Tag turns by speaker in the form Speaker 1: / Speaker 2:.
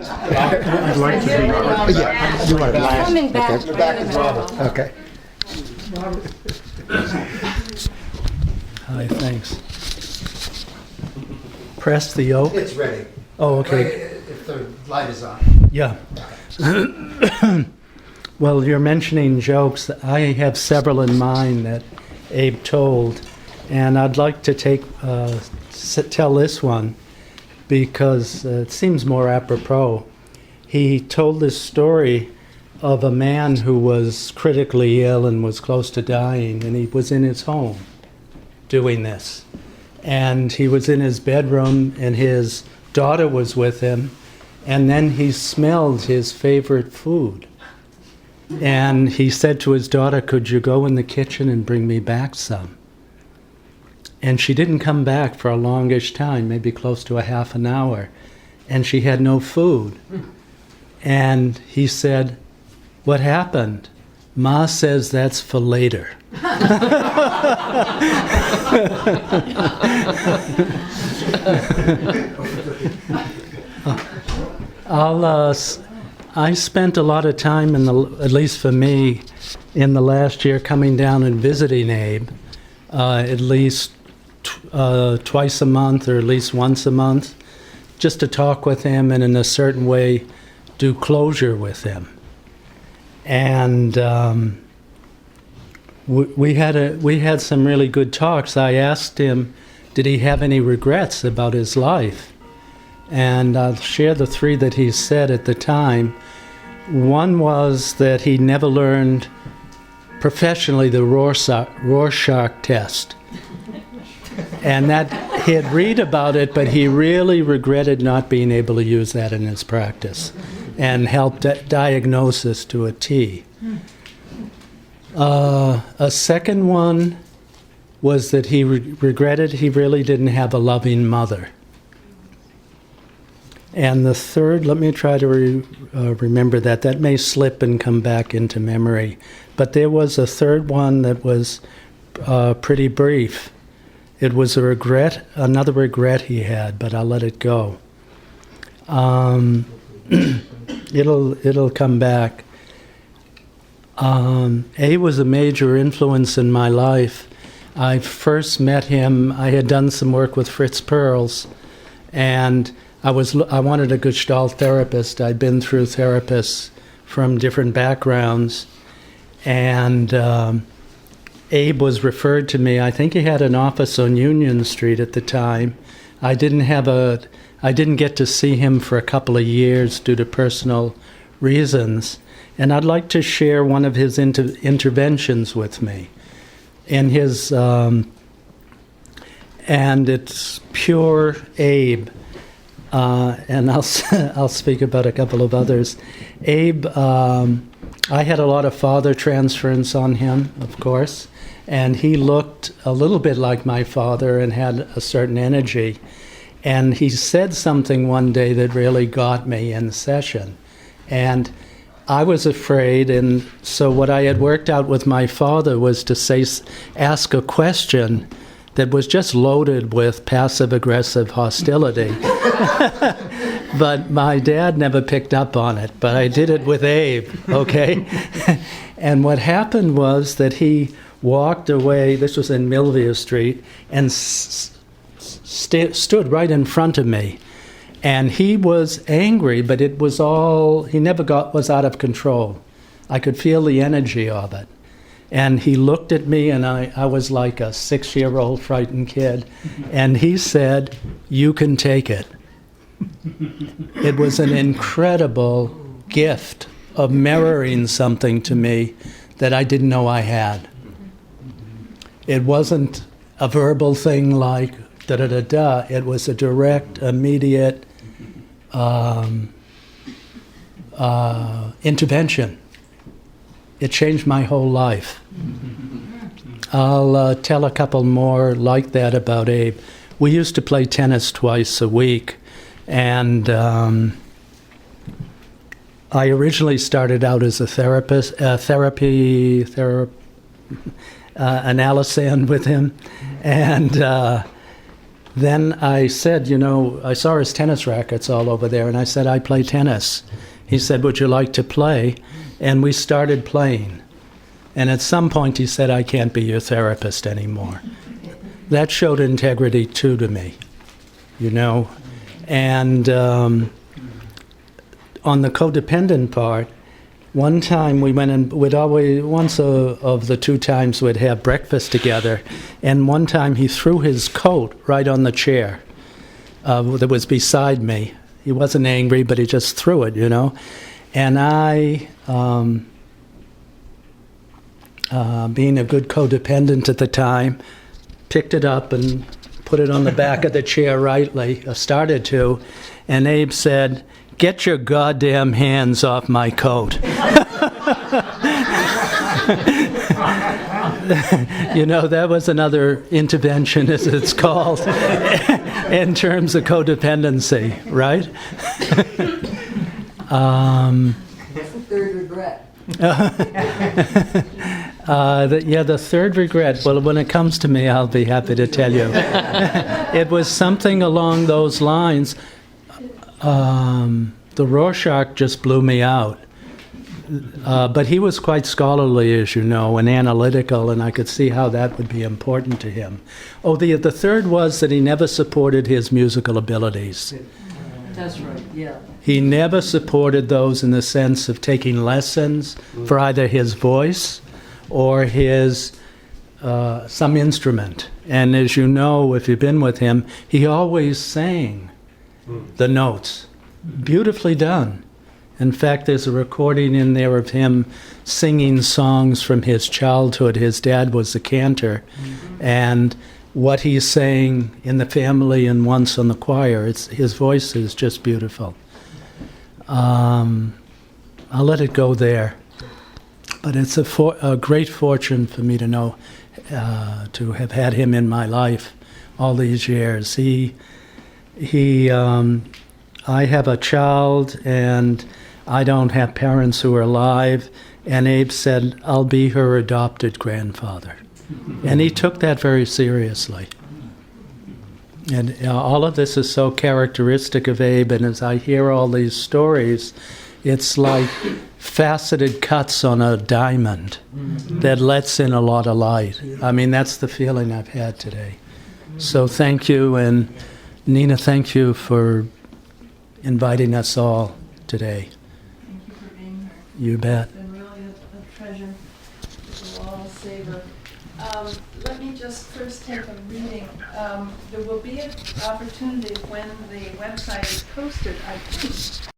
Speaker 1: I'd like to be.
Speaker 2: Yeah, you want it last?
Speaker 3: Coming back.
Speaker 2: Okay.
Speaker 3: The back is Robert.
Speaker 2: Okay.
Speaker 4: Hi, thanks. Press the oak.
Speaker 2: It's ready.
Speaker 4: Oh, okay.
Speaker 2: If the light is on.
Speaker 4: Yeah. Well, you're mentioning jokes. I have several in mind that Abe told, and I'd like to tell this one because it seems more apropos. He told this story of a man who was critically ill and was close to dying, and he was in his home doing this. And he was in his bedroom, and his daughter was with him, and then he smelled his favorite food. And he said to his daughter, "Could you go in the kitchen and bring me back some?" And she didn't come back for a longish time, maybe close to a half an hour, and she had no food. And he said, "What happened?" "Ma says that's for later." I spent a lot of time, at least for me, in the last year coming down and visiting Abe, at least twice a month or at least once a month, just to talk with him and in a certain way do closure with him. And we had some really good talks. I asked him, did he have any regrets about his life? And I'll share the three that he said at the time. One was that he never learned professionally the Rorschach test. And that he had read about it, but he really regretted not being able to use that in his practice and helped diagnosis to a T. A second one was that he regretted he really didn't have a loving mother. And the third, let me try to remember that. That may slip and come back into memory. But there was a third one that was pretty brief. It was a regret, another regret he had, but I'll let it go. It'll come back. A was a major influence in my life. I first met him, I had done some work with Fritz Perls, and I wanted a Gestalt therapist. I'd been through therapists from different backgrounds, and Abe was referred to me. I think he had an office on Union Street at the time. I didn't get to see him for a couple of years due to personal reasons, and I'd like to share one of his interventions with me. In his, and it's pure Abe. And I'll speak about a couple of others. Abe, I had a lot of father transference on him, of course, and he looked a little bit like my father and had a certain energy. And he said something one day that really got me in session. And I was afraid, and so what I had worked out with my father was to ask a question that was just loaded with passive-aggressive hostility. But my dad never picked up on it, but I did it with Abe, okay? And what happened was that he walked away, this was in Millview Street, and stood right in front of me. And he was angry, but it was all, he never was out of control. I could feel the energy of it. And he looked at me, and I was like a 6-year-old frightened kid. And he said, "You can take it." It was an incredible gift of mirroring something to me that I didn't know I had. It wasn't a verbal thing like da-da-da-da. It was a direct, immediate intervention. It changed my whole life. I'll tell a couple more like that about Abe. We used to play tennis twice a week, and I originally started out as a therapist, analyst with him, and then I said, I saw his tennis rackets all over there, and I said, I play tennis. He said, would you like to play? And we started playing. And at some point he said, I can't be your therapist anymore. That showed integrity too to me, And on the codependent part, one time we went and once of the 2 times we'd have breakfast together, and one time he threw his coat right on the chair that was beside me. He wasn't angry, but he just threw it, And I, being a good codependent at the time, picked it up and put it on the back of the chair rightly, started to, and Abe said, "Get your goddamn hands off my coat." That was another intervention, as it's called, in terms of codependency, right?
Speaker 1: What's the third regret?
Speaker 4: The third regret, well, when it comes to me, I'll be happy to tell you. It was something along those lines. The Rorschach just blew me out. But he was quite scholarly, as you know, and analytical, and I could see how that would be important to him. Oh, the third was that he never supported his musical abilities.
Speaker 1: That's right, yeah.
Speaker 4: He never supported those in the sense of taking lessons for either his voice or his some instrument. And as you know, if you've been with him, he always sang the notes. Beautifully done. In fact, there's a recording in there of him singing songs from his childhood. His dad was a cantor, and what he's saying in the family and once on the choir, his voice is just beautiful. I'll let it go there. But it's a great fortune for me to know, to have had him in my life all these years. I have a child, and I don't have parents who are alive, and Abe said, I'll be her adopted grandfather. And he took that very seriously. And all of this is so characteristic of Abe, and as I hear all these stories, it's like faceted cuts on a diamond that lets in a lot of light. I mean, that's the feeling I've had today. So thank you, and Nina, thank you for inviting us all today.
Speaker 3: Thank you for being here.
Speaker 4: You bet.
Speaker 3: It's been really a treasure. We'll all savor. Let me just first take a reading. There will be an opportunity when the website is posted, I think,